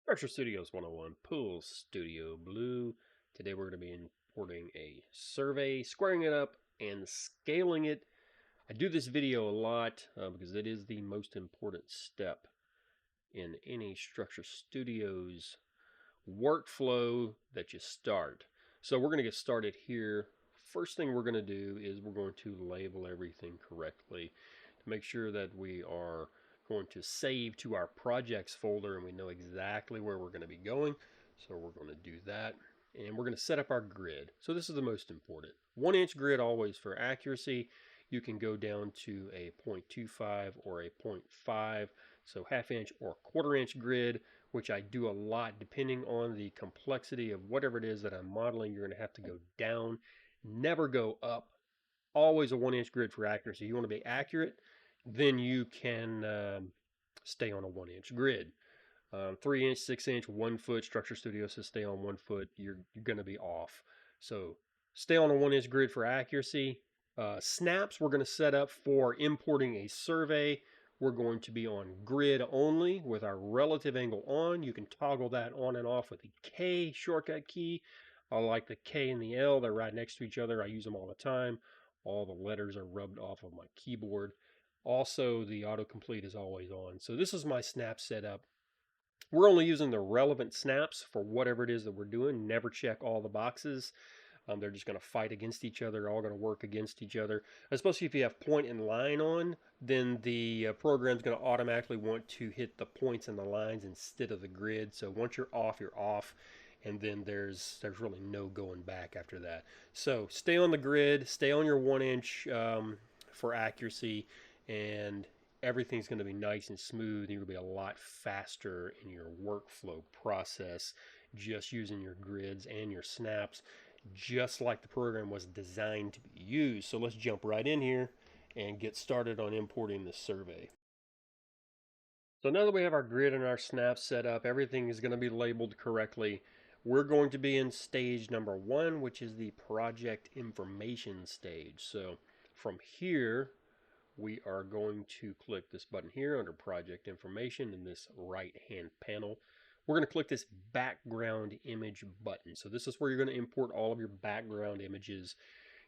Structure Studios 101, Pool Studio Blue. Today we're going to be importing a survey, squaring it up, and scaling it. I do this video a lot because it is the most important step in any Structure Studios workflow that you start. So we're going to get started here. First thing we're going to do is we're going to label everything correctly to make sure that we are going to save to our projects folder and we know exactly where we're going to be going. So we're going to do that. And we're going to set up our grid. So this is the most important. 1-inch grid always for accuracy. You can go down to a 0.25 or a 0.5, so half-inch or quarter-inch grid, which I do a lot depending on the complexity of whatever it is that I'm modeling. You're going to have to go down, never go up. Always a 1-inch grid for accuracy. You want to be accurate, then you can stay on a 1-inch grid. 3-inch, 6-inch, 1 foot. Structure Studio says stay on 1 foot. You're going to be off. So stay on a 1-inch grid for accuracy. Snaps we're going to set up for importing a survey. We're going to be on grid only with our relative angle on. You can toggle that on and off with the K shortcut key. I like the K and the L. They're right next to each other. I use them all the time. All the letters are rubbed off of my keyboard. Also, the autocomplete is always on. So this is my snap setup. We're only using the relevant snaps for whatever it is that we're doing. Never check all the boxes. They're just going to fight against each other, all going to work against each other. Especially if you have point and line on, then the program's going to automatically want to hit the points and the lines instead of the grid. So once you're off, and then there's really no going back after that. So stay on the grid, stay on your 1-inch for accuracy, and everything's going to be nice and smooth. You're going to be a lot faster in your workflow process just using your grids and your snaps, just like the program was designed to be used. So let's jump right in here and get started on importing the survey. So now that we have our grid and our snaps set up, everything is going to be labeled correctly. We're going to be in stage number 1, which is the project information stage. So from here, we are going to click this button here under project information in this right hand panel. We're going to click this background image button. So this is where you're going to import all of your background images,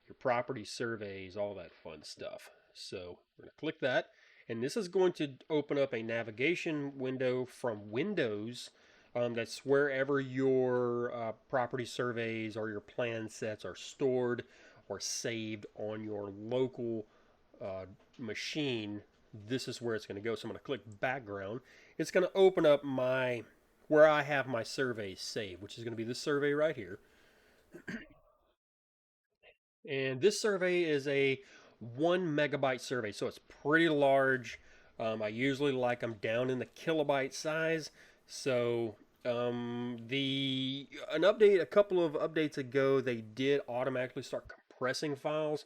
your property surveys, all that fun stuff. So we're going to click that, and this is going to open up a navigation window from Windows. That's wherever your property surveys or your plan sets are stored or saved on your local machine. This is where it's going to go. So I'm going to click background. It's going to open up where I have my survey saved, which is going to be this survey right here. And this survey is a 1 megabyte survey, so it's pretty large. I usually like them down in the kilobyte size. So a couple of updates ago, they did automatically start compressing files.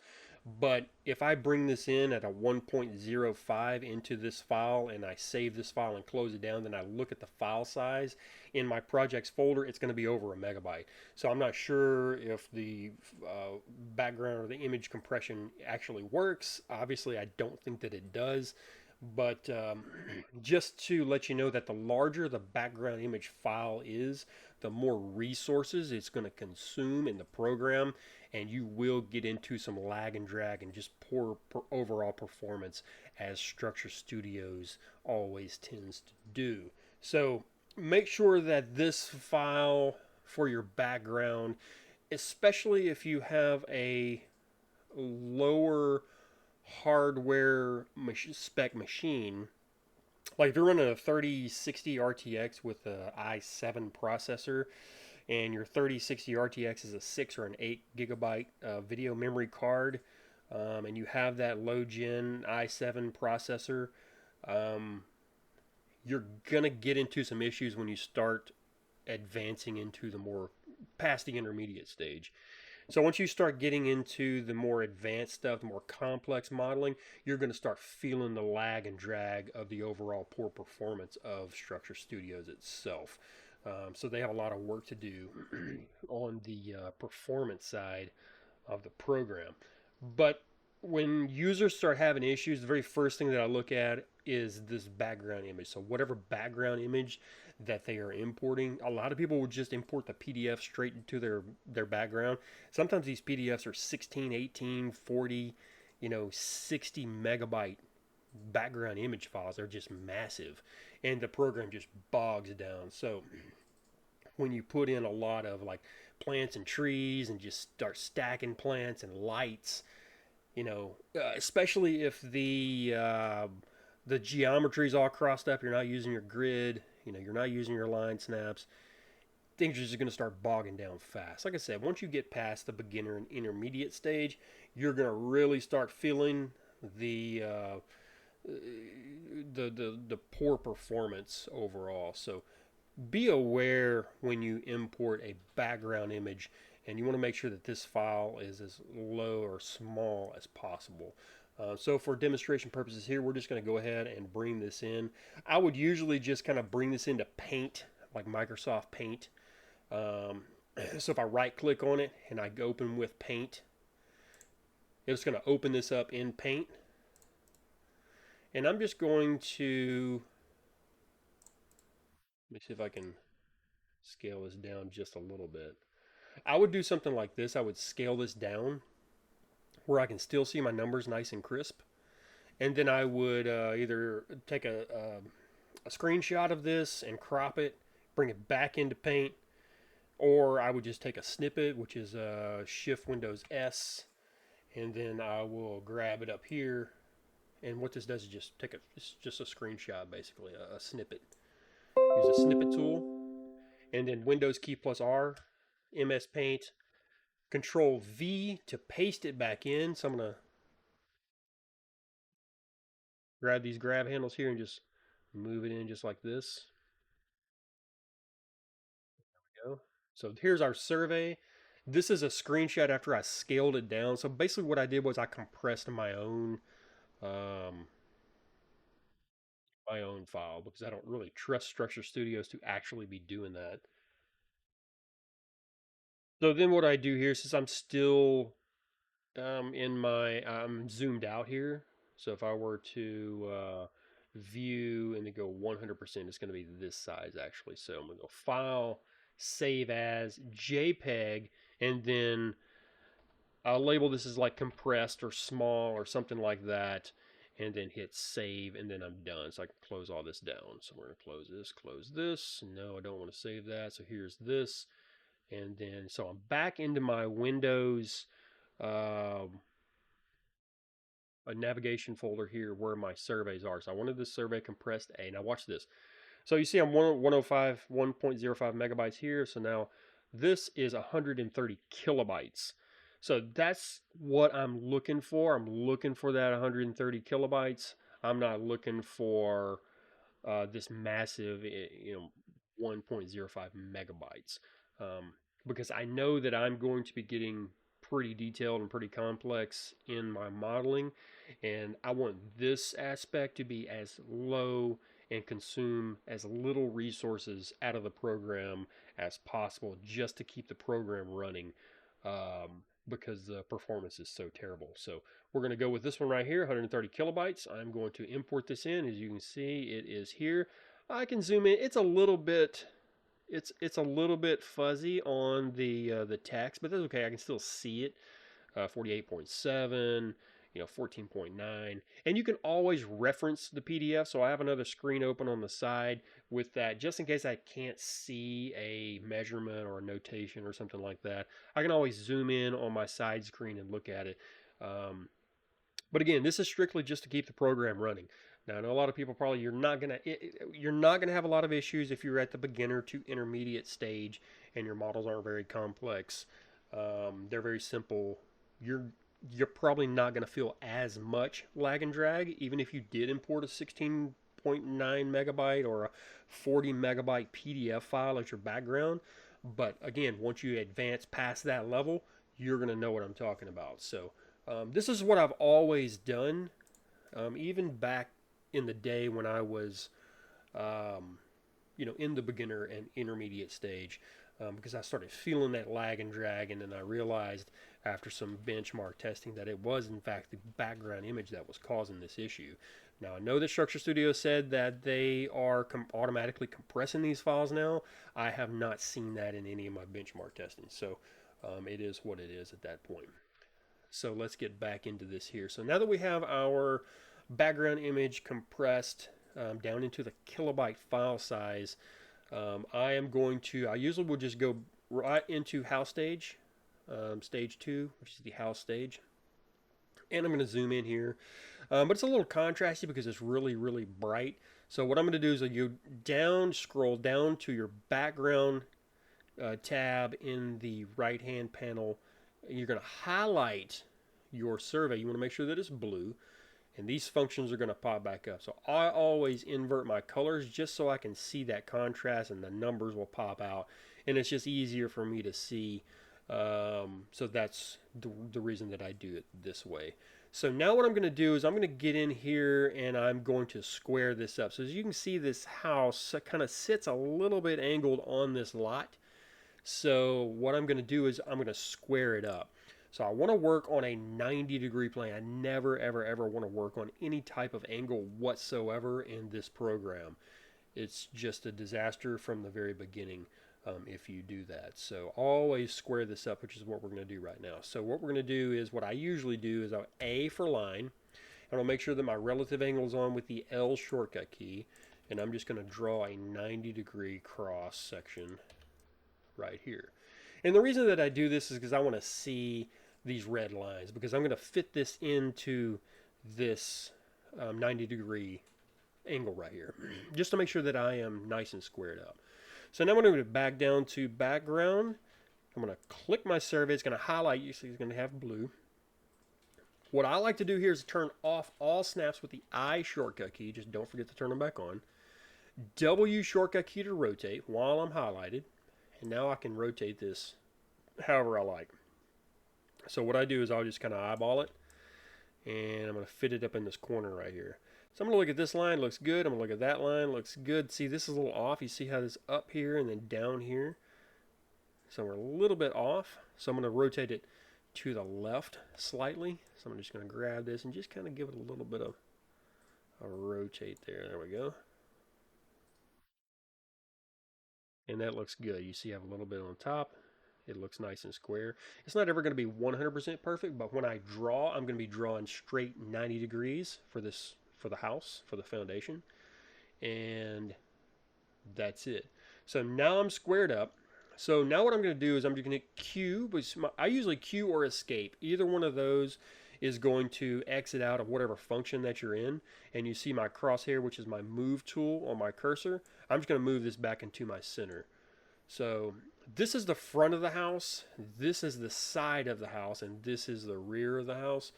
But if I bring this in at a 1.05 into this file and I save this file and close it down, then I look at the file size in my projects folder, it's going to be over 1 megabyte. So I'm not sure if the background or the image compression actually works. Obviously, I don't think that it does. But just to let you know that the larger the background image file is, the more resources it's going to consume in the program, and you will get into some lag and drag and just poor overall performance, as Structure Studios always tends to do. So make sure that this file for your background, especially if you have a lower hardware spec machine, like if you're running a 3060 RTX with an i7 processor, and your 3060 RTX is a 6 or an 8 gigabyte video memory card, and you have that low gen i7 processor, you're gonna get into some issues when you start advancing into the more past the intermediate stage. So once you start getting into the more advanced stuff, the more complex modeling, you're going to start feeling the lag and drag of the overall poor performance of Structure Studios itself. So they have a lot of work to do on the performance side of the program. But when users start having issues, the very first thing that I look at is this background image. So whatever background image that they are importing. A lot of people would just import the PDF straight into their background. Sometimes these PDFs are 16, 18, 40, 60 megabyte background image files. They're just massive, and the program just bogs down. So when you put in a lot of like plants and trees and just start stacking plants and lights, especially if the geometry is all crossed up, you're not using your grid, you're not using your line snaps, things are just going to start bogging down fast. Like I said, once you get past the beginner and intermediate stage, you're going to really start feeling the the poor performance overall. So be aware when you import a background image, and you want to make sure that this file is as low or small as possible. So for demonstration purposes here, we're just going to go ahead and bring this in. I would usually just kind of bring this into Paint, like Microsoft Paint. So if I right click on it and I go open with Paint, it's going to open this up in Paint. And I'm just going to, let me see if I can scale this down just a little bit. I would do something like this. I would scale this down where I can still see my numbers nice and crisp. And then I would either take a screenshot of this and crop it, bring it back into Paint, or I would just take a snippet, which is Shift Windows S, and then I will grab it up here. And what this does is just take it's just a screenshot, basically, a snippet. Use a snippet tool, and then Windows key plus R, MS Paint, Control V to paste it back in. So I'm going to grab these grab handles here and just move it in just like this. There we go. So here's our survey. This is a screenshot after I scaled it down. So basically what I did was I compressed um, my own file because I don't really trust Structure Studios to actually be doing that. So then what I do here, since I'm still I'm zoomed out here. So if I were to view and then go 100%, it's going to be this size actually. So I'm going to go File, Save As, JPEG, and then I'll label this as like compressed or small or something like that, and then hit save, and then I'm done. So I can close all this down. So we're going to close this. No, I don't want to save that. So here's this. And then, so I'm back into my Windows a navigation folder here where my surveys are. So I wanted this survey compressed A. Now watch this. So you see I'm 105, 1.05 megabytes here. So now this is 130 kilobytes. So that's what I'm looking for. I'm looking for that 130 kilobytes. I'm not looking for this massive, 1.05 megabytes. Because I know that I'm going to be getting pretty detailed and pretty complex in my modeling, and I want this aspect to be as low and consume as little resources out of the program as possible just to keep the program running, because the performance is so terrible. So we're going to go with this one right here, 130 kilobytes. I'm going to import this in. As you can see, it is here. I can zoom in. It's a little bit it's a little bit fuzzy on the text, but that's okay. I can still see it. 48.7, 14.9, and you can always reference the PDF. So I have another screen open on the side with that, just in case I can't see a measurement or a notation or something like that. I can always zoom in on my side screen and look at it. But again, this is strictly just to keep the program running. Now, I know a lot of people probably you're not gonna have a lot of issues if you're at the beginner to intermediate stage and your models aren't very complex. They're very simple. You're probably not gonna feel as much lag and drag, even if you did import a 16.9 megabyte or a 40 megabyte PDF file as your background. But again, once you advance past that level, you're gonna know what I'm talking about. So this is what I've always done, even back in the day when I was, in the beginner and intermediate stage, because I started feeling that lag and drag, and then I realized after some benchmark testing that it was in fact the background image that was causing this issue. Now, I know that Structure Studio said that they are automatically compressing these files now. I have not seen that in any of my benchmark testing. So it is what it is at that point. So let's get back into this here. So now that we have our background image compressed down into the kilobyte file size, I usually will just go right into house stage, stage 2, which is the house stage. And I'm going to zoom in here. But it's a little contrasty because it's really, really bright. So what I'm going to do is you scroll down to your background tab in the right-hand panel. You're going to highlight your survey. You want to make sure that it's blue. And these functions are going to pop back up. So I always invert my colors just so I can see that contrast, and the numbers will pop out. And it's just easier for me to see. So that's the reason that I do it this way. So now what I'm going to do is I'm going to get in here and I'm going to square this up. So as you can see, this house kind of sits a little bit angled on this lot. So what I'm going to do is I'm going to square it up. So I want to work on a 90-degree plane. I never, ever, ever want to work on any type of angle whatsoever in this program. It's just a disaster from the very beginning if you do that. So always square this up, which is what we're going to do right now. So what we're going to do is what I usually do is A for line. And I'll make sure that my relative angle is on with the L shortcut key. And I'm just going to draw a 90-degree cross section right here. And the reason that I do this is because I want to see these red lines, because I'm going to fit this into this 90-degree angle right here, just to make sure that I am nice and squared up. So now I'm going to go back down to background. I'm going to click my survey. It's going to highlight. You see it's going to have blue. What I like to do here is turn off all snaps with the I shortcut key. Just don't forget to turn them back on. W shortcut key to rotate while I'm highlighted. And now I can rotate this however I like. So what I do is I'll just kind of eyeball it. And I'm going to fit it up in this corner right here. So I'm going to look at this line, looks good. I'm going to look at that line, looks good. See, this is a little off. You see how this up here and then down here? So we're a little bit off. So I'm going to rotate it to the left slightly. So I'm just going to grab this and just kind of give it a little bit of a rotate there. There we go. And that looks good. You see I have a little bit on top. It looks nice and square. It's not ever going to be 100% perfect, but when I draw, I'm going to be drawing straight 90 degrees for the house, for the foundation. And that's it. So now I'm squared up. So now what I'm going to do is I'm just going to hit Q. I usually Q or escape. Either one of those is going to exit out of whatever function that you're in. And you see my crosshair, which is my move tool on my cursor. I'm just going to move this back into my center. So this is the front of the house, this is the side of the house, and this is the rear of the house.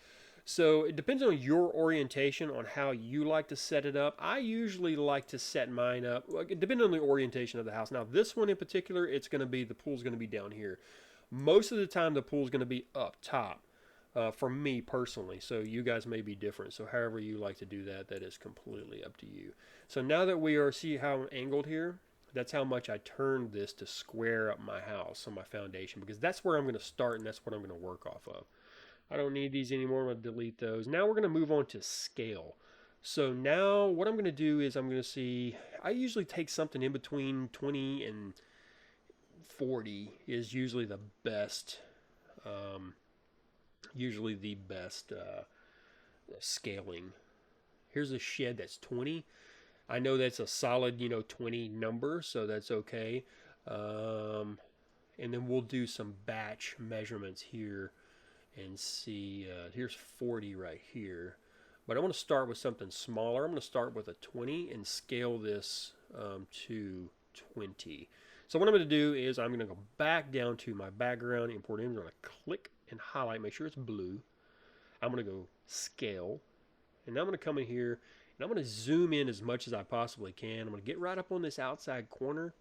So it depends on your orientation on how you like to set it up. I usually like to set mine up, depending on the orientation of the house. Now this one in particular, the pool's going to be down here. Most of the time the pool's going to be up top for me personally. So you guys may be different. So however you like to do that, that is completely up to you. So now that we see how I'm angled here, that's how much I turned this to square up my house on my foundation, because that's where I'm going to start and that's what I'm going to work off of. I don't need these anymore. I'm going to delete those. Now we're going to move on to scale. So now what I'm going to do is I'm going to see, I usually take something in between 20 and 40 is usually the best, scaling. Here's a shed that's 20. I know that's a solid, 20 number, so that's okay. And then we'll do some batch measurements here and see. Here's 40 right here. But I want to start with something smaller. I'm going to start with a 20 and scale this to 20. So what I'm going to do is I'm going to go back down to my background, import image. I'm going to click and highlight, make sure it's blue. I'm going to go scale. And now I'm going to come in here and I'm going to zoom in as much as I possibly can. I'm going to get right up on this outside corner.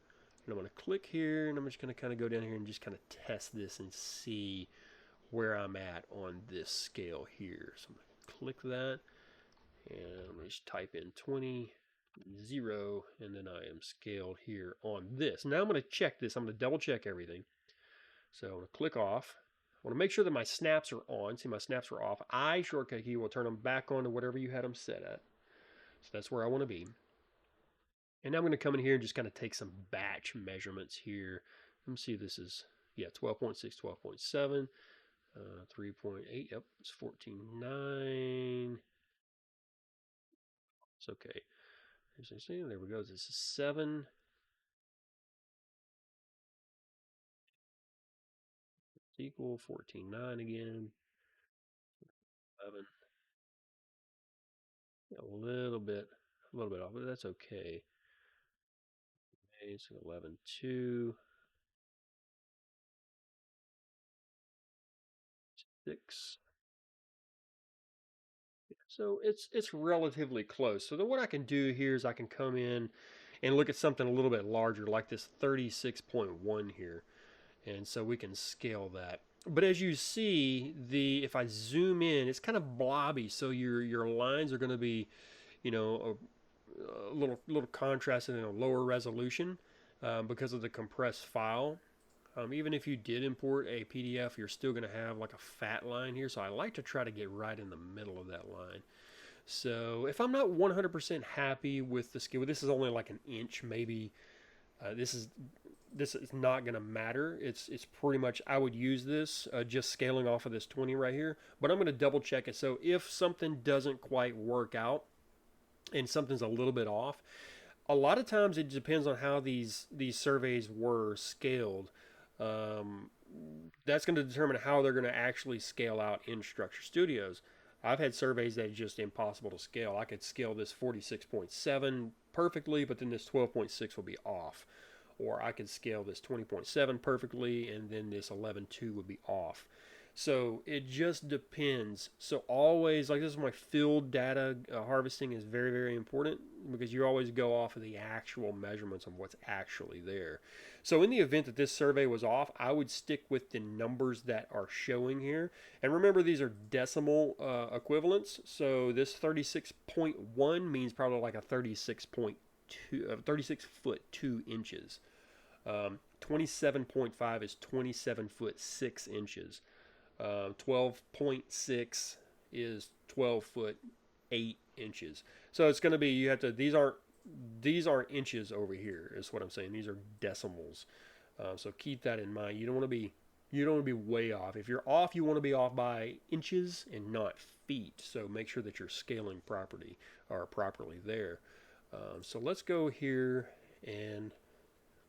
And I'm going to click here and I'm just going to kind of go down here and just kind of test this and see where I'm at on this scale here. So I'm going to click that and I'm going to just type in 20, 0, and then I am scaled here on this. Now I'm going to check this. I'm going to double check everything. So I'm going to click off. I want to make sure that my snaps are on. See, my snaps are off. I shortcut key will turn them back on to whatever you had them set at. So that's where I want to be. And now I'm going to come in here and just kind of take some batch measurements here. Let me see, this is, yeah, 12.6, 12.7, 3.8, yep, it's 14.9. It's okay. As you see, there we go. This is 7. It's equal 14.9 again. 11. A little bit off, but that's okay. Okay, so 11.2, 6. So it's relatively close. So then what I can do here is I can come in and look at something a little bit larger, like this 36.1 here. And so we can scale that. But as you see, the if I zoom in, it's kind of blobby. So your lines are going to be, you know, a little contrasted in a lower resolution because of the compressed file. Even if you did import a PDF, you're still going to have like a fat line here. So I like to try to get right in the middle of that line. So if I'm not 100% happy with the scale, this is only like an inch, maybe. This is not going to matter. It's pretty much, I would use this just scaling off of this 20 right here, but I'm going to double check it. So if something doesn't quite work out and something's a little bit off, a lot of times it depends on how these surveys were scaled. Um, that's going to determine how they're going to actually scale out in Structure Studios. I've had surveys that are just impossible to scale. I could scale this 46.7 perfectly, but then this 12.6 will be off. Or I could scale this 20.7 perfectly, and then this 11.2 would be off. So it just depends. So always, like, this is my field data harvesting is very, very important because you always go off of the actual measurements of what's actually there. So in the event that this survey was off, I would stick with the numbers that are showing here. And remember, these are decimal equivalents. So this 36.1 means probably like a 36 foot 2 inches. 27.5 is 27 foot 6 inches. 12.6 is 12 foot 8 inches. So it's going to be, you have to, these aren't inches over here, is what I'm saying. These are decimals. So keep that in mind. You don't want to be way off. If you're off, you want to be off by inches and not feet. So make sure that you're scaling properly there. So let's go here and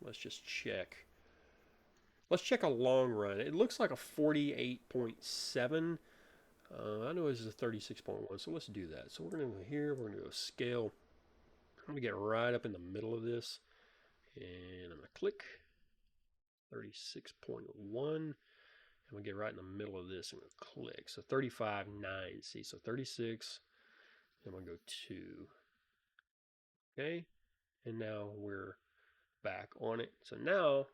let's just check. Let's check a long run. It looks like a 48.7. I know this is a 36.1, so let's do that. So we're going to go here. We're going to go scale. I'm going to get right up in the middle of this. And I'm going to click 36.1. I'm going to get right in the middle of this. I'm going to click. So 35.9. See, so 36. I'm going to go 2. Okay. And now we're back on it. So now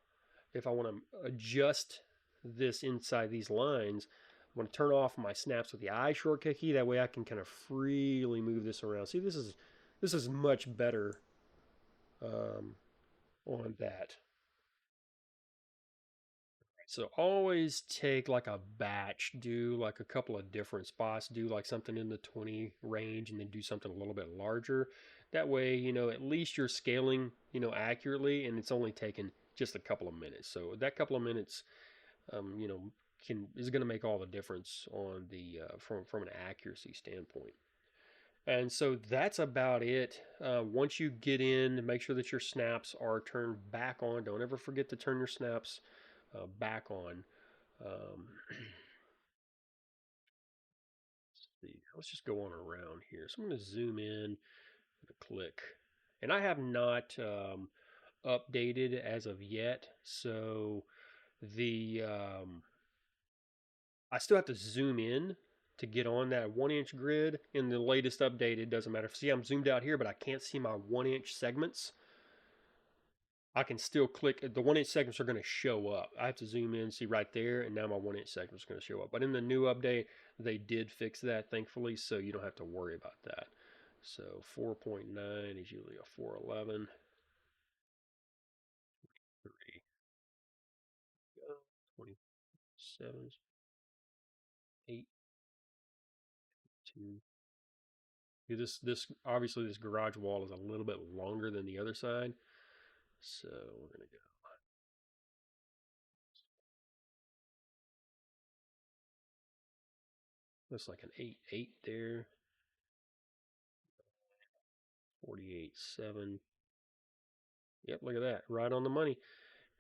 if I want to adjust this inside these lines, I'm going to turn off my snaps with the I shortcut key. That way I can kind of freely move this around. See, this is much better on that. So always take like a batch, do like a couple of different spots, do like something in the 20 range and then do something a little bit larger. That way, at least you're scaling, accurately and it's only taken just a couple of minutes. So that couple of minutes, um, you know, is going to make all the difference on the from an accuracy standpoint. And so that's about it. Once you get in, make sure that your snaps are turned back on. Don't ever forget to turn your snaps back on. Um, let's see. Let's just go on around here. So I'm going to zoom in and click. And I have not updated as of yet. So the I still have to zoom in to get on that 1 inch grid. In the latest update, it doesn't matter. See, I'm zoomed out here, but I can't see my 1 inch segments. I can still click. The 1 inch segments are going to show up. I have to zoom in, see right there, and now my 1 inch segment is going to show up. But in the new update, they did fix that, thankfully, so you don't have to worry about that. So 4.9 is usually a 411. 3, 27, 8, 2, This obviously this garage wall is a little bit longer than the other side, so we're gonna go. Looks like an 8-8 there. 48-7. Yep, look at that, right on the money.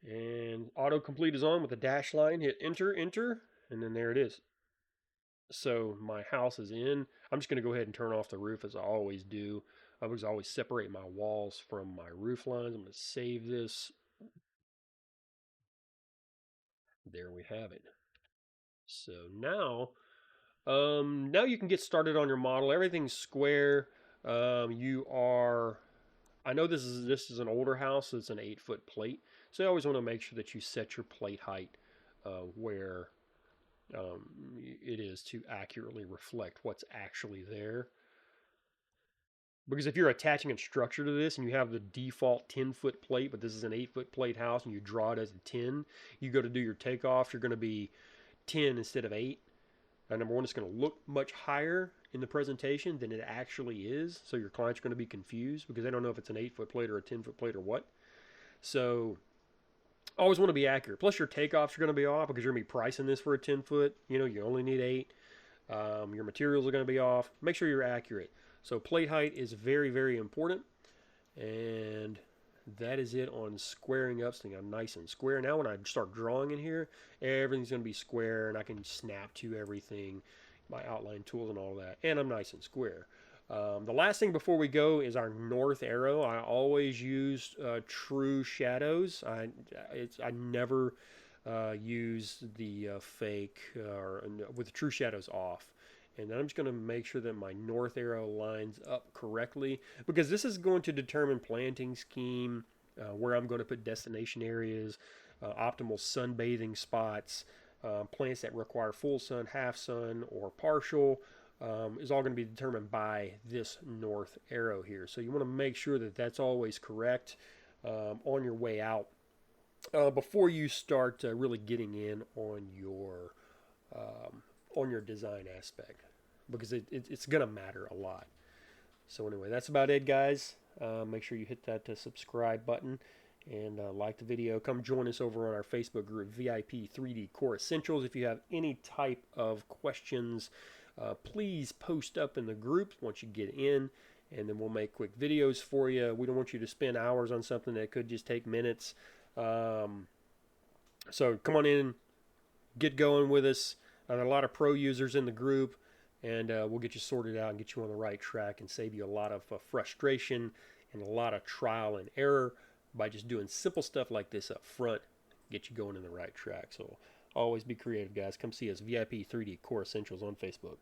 And autocomplete is on with the dash line. Hit enter, enter, and then there it is. So my house is in. I'm just going to go ahead and turn off the roof as I always do. I always separate my walls from my roof lines. I'm going to save this. There we have it. So now you can get started on your model. Everything's square. You are. I know this is an older house. So it's an 8-foot plate. So you always want to make sure that you set your plate height where it is to accurately reflect what's actually there. Because if you're attaching a structure to this and you have the default 10-foot plate, but this is an 8-foot plate house and you draw it as a 10, you go to do your takeoff, you're going to be 10 instead of 8. Number one, it's going to look much higher in the presentation than it actually is. So your client's going to be confused because they don't know if it's an 8-foot plate or a 10-foot plate or what. So always want to be accurate. Plus your takeoffs are going to be off because you're going to be pricing this for a 10-foot. You only need 8. Your materials are going to be off. Make sure you're accurate. So plate height is very, very important. And that is it on squaring up, so I'm nice and square. Now when I start drawing in here, everything's going to be square and I can snap to everything, my outline tools and all that. And I'm nice and square. The last thing before we go is our north arrow. I always use true shadows. I never use the fake or with the true shadows off. And then I'm just going to make sure that my north arrow lines up correctly because this is going to determine planting scheme, where I'm going to put destination areas, optimal sunbathing spots, plants that require full sun, half sun, or partial. Is all going to be determined by this north arrow here. So you want to make sure that that's always correct on your way out before you start really getting in on your design aspect because it's going to matter a lot. So anyway, that's about it, guys. Make sure you hit that subscribe button and like the video. Come join us over on our Facebook group, VIP 3D Core Essentials. If you have any type of questions, please post up in the group once you get in, and then we'll make quick videos for you. We don't want you to spend hours on something that could just take minutes. So come on in, get going with us. There are a lot of pro users in the group, and we'll get you sorted out and get you on the right track and save you a lot of frustration and a lot of trial and error by just doing simple stuff like this up front, get you going in the right track. So always be creative, guys. Come see us, VIP 3D Core Essentials on Facebook.